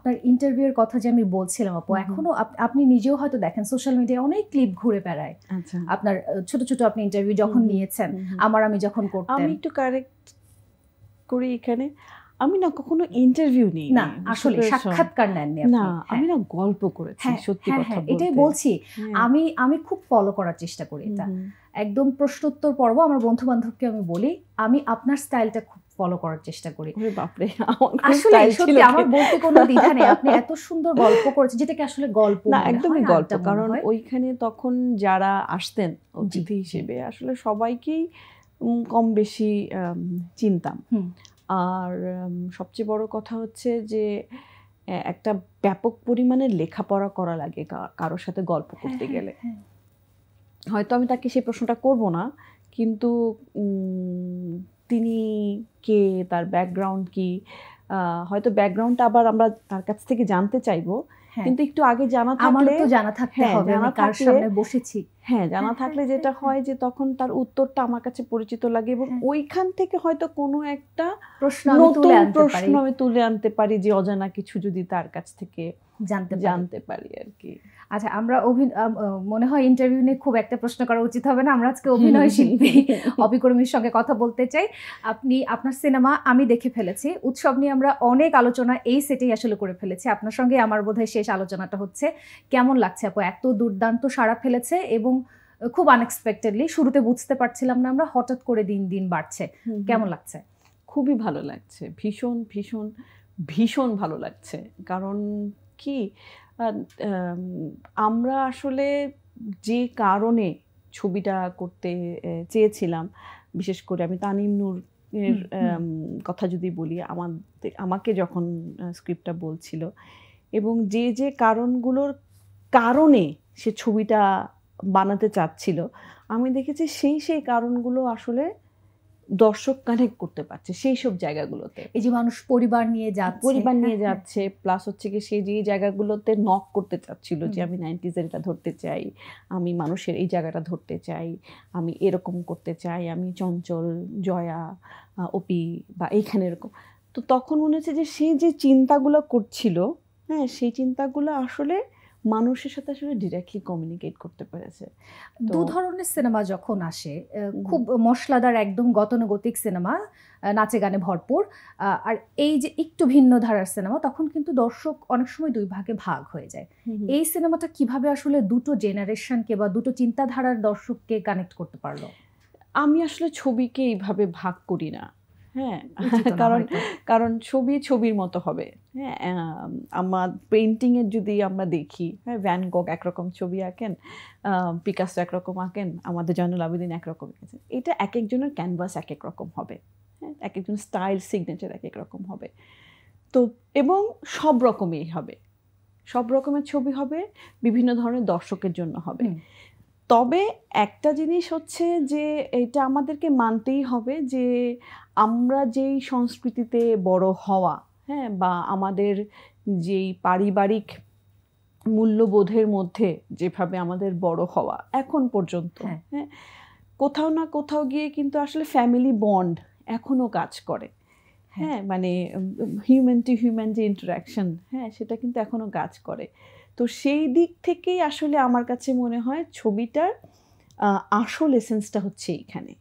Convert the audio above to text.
আপনার ইন্টারভিউয়ের কথা যে আমি বলছিলাম আপু, এখনো আপনি নিজেও হয়তো দেখেন সোশ্যাল মিডিয়ায় অনেক ক্লিপ ঘুরে বেড়ায়। আচ্ছা, আপনার ছোট ছোট আপনি ইন্টারভিউ যখন নিয়েছেন, আমি যখন করতেন। আমি একটু কারেক্ট করি এখানে, আমি না কখনো ইন্টারভিউ নিই না, আসলে সাক্ষাৎকার নেননি আপনি। না, আমি না গল্প করেছি, সত্যি কথা বলতে। এটাই বলছি, আমি খুব ফলো করার চেষ্টা করি এটা। একদম প্রশ্নোত্তর পর্ব আমার বন্ধু বান্ধবকে আমি বলি, আমি আপনার স্টাইলটা খুব ফলো করার চেষ্টা করি। বাপরে, আসলে সত্যি আমার বলতে কোনো দ্বিধা নেই। আপনি এত সুন্দর গল্প করেছেন, যেটাকে আসলে গল্প না, একদমই গল্প। কারণ ওইখানে তখন যারা আসতেন অতিথি হিসেবে আসলে সবাইকেই কম বেশি চিনতাম। আর সবচেয়ে বড় কথা হচ্ছে যে একটা ব্যাপক পরিমাণের লেখাপড়া করা লাগে কারোর সাথে গল্প করতে গেলে। হয়তো আমি তাকে সেই প্রশ্নটা করব না, কিন্তু তিনি কে, তার ব্যাকগ্রাউন্ড কি, হয়তো ব্যাকগ্রাউন্ডটা আবার আমরা তার কাছ থেকে জানতে চাইবো, কিন্তু একটু আগে জানা থাকলে, জানা থাকতে হবে আমি কার সামনে বসেছি। জানা থাকলে যেটা হয় যে তখন তার উত্তরটা আমার কাছে পরিচিত লাগে, এবং ওইখান থেকে হয়তো কোনো একটা নতুন প্রশ্ন আমি তুলে আনতে পারি, যে অজানা কিছু যদি তার কাছ থেকে জানতে পারি আর কি। আচ্ছা, আমরা মনে হয় ইন্টারভিউ নিয়ে খুব একটা প্রশ্ন করা উচিত হবে না। আমরা আজকে অভিনয় শিল্পী অবিকর্মীর সঙ্গে কথা বলতে চাই। আপনার সিনেমা আমি দেখে ফেলেছি, উৎসব নিয়ে আমরা অনেক আলোচনা এই সেটেই আসলে করে ফেলেছি। আপনার সঙ্গে আমার বোধহয় শেষ আলোচনাটা হচ্ছে। কেমন লাগছে আপু? এত দুর্দান্ত সাড়া ফেলেছে এবং খুব আনএক্সপেক্টেডলি, শুরুতে বুঝতে পারছিলাম না আমরা, হঠাৎ করে দিন দিন বাড়ছে। কেমন লাগছে? খুবই ভালো লাগছে, ভীষণ ভীষণ ভীষণ ভালো লাগছে। কারণ কি, আমরা আসলে যে কারণে ছবিটা করতে চেয়েছিলাম, বিশেষ করে আমি তানিম নূর এর কথা যদি বলি, আমাকে যখন স্ক্রিপ্টটা বলছিল, এবং যে কারণগুলোর কারণে সে ছবিটা বানাতে চাচ্ছিল, আমি দেখেছি সেই কারণগুলো আসলে দর্শক কানেক্ট করতে পারছে সেই সব জায়গাগুলোতে। এই যে মানুষ পরিবার নিয়ে যাচ্ছে, প্লাস হচ্ছে কি সে যে জায়গাগুলোতে নক করতে চাচ্ছিল যে আমি 90s এটা ধরতে চাই, আমি মানুষের এই জায়গাটা ধরতে চাই, আমি এরকম করতে চাই, আমি চঞ্চল, জয়া, অপি বা এইখানে এরকম। তো তখন মনে হচ্ছে যে সে যে চিন্তাগুলো করছিল, সেই চিন্তাগুলো আসলে মানুষের সাথে আসলে ডিরেক্টলি কমিউনিকেট করতে পেরেছে। দু ধরনের সিনেমা যখন আসে, খুব মশলাদার একদম গতানুগতিক সিনেমা, নাচে গানে ভরপুর, আর এই যে একটু ভিন্ন ধারার সিনেমা, তখন কিন্তু দর্শক অনেক সময় দুই ভাগে ভাগ হয়ে যায়। এই সিনেমাটা কিভাবে আসলে দুটো জেনারেশনকে বা দুটো চিন্তাধারার দর্শককে কানেক্ট করতে পারলো? আমি আসলে ছবিকে এইভাবে ভাগ করি না, কারণ ছবির মতো হবে। আমার পেইন্টিংয়ের যদি আমরা দেখি, ভ্যান গগ একরকম ছবি আঁকেন, পিকাসো একরকম আঁকেন, আমাদের জয়নুল আবেদিন একরকম আঁকেন। এটা এক একজনের ক্যানভাস এক এক রকম হবে, এক একজন স্টাইল সিগনেচার এক এক রকম হবে। তো এবং সব রকমই হবে, সব রকমের ছবি হবে, বিভিন্ন ধরনের দর্শকের জন্য হবে। তবে একটা জিনিস হচ্ছে যে এটা আমাদেরকে মানতেই হবে যে আমরা যেই সংস্কৃতিতে বড় হওয়া, বা আমাদের যেই পারিবারিক মূল্যবোধের মধ্যে যেভাবে আমাদের বড় হওয়া এখন পর্যন্ত, কোথাও না কোথাও গিয়ে কিন্তু আসলে ফ্যামিলি বন্ড এখনো কাজ করে। মানে হিউম্যান টু হিউম্যান যে ইন্টারাকশন, সেটা কিন্তু এখনো কাজ করে। তো সেই দিক থেকেই আসলে আমার কাছে মনে হয় ছবিটার আসল এসেন্সটা হচ্ছে এইখানে।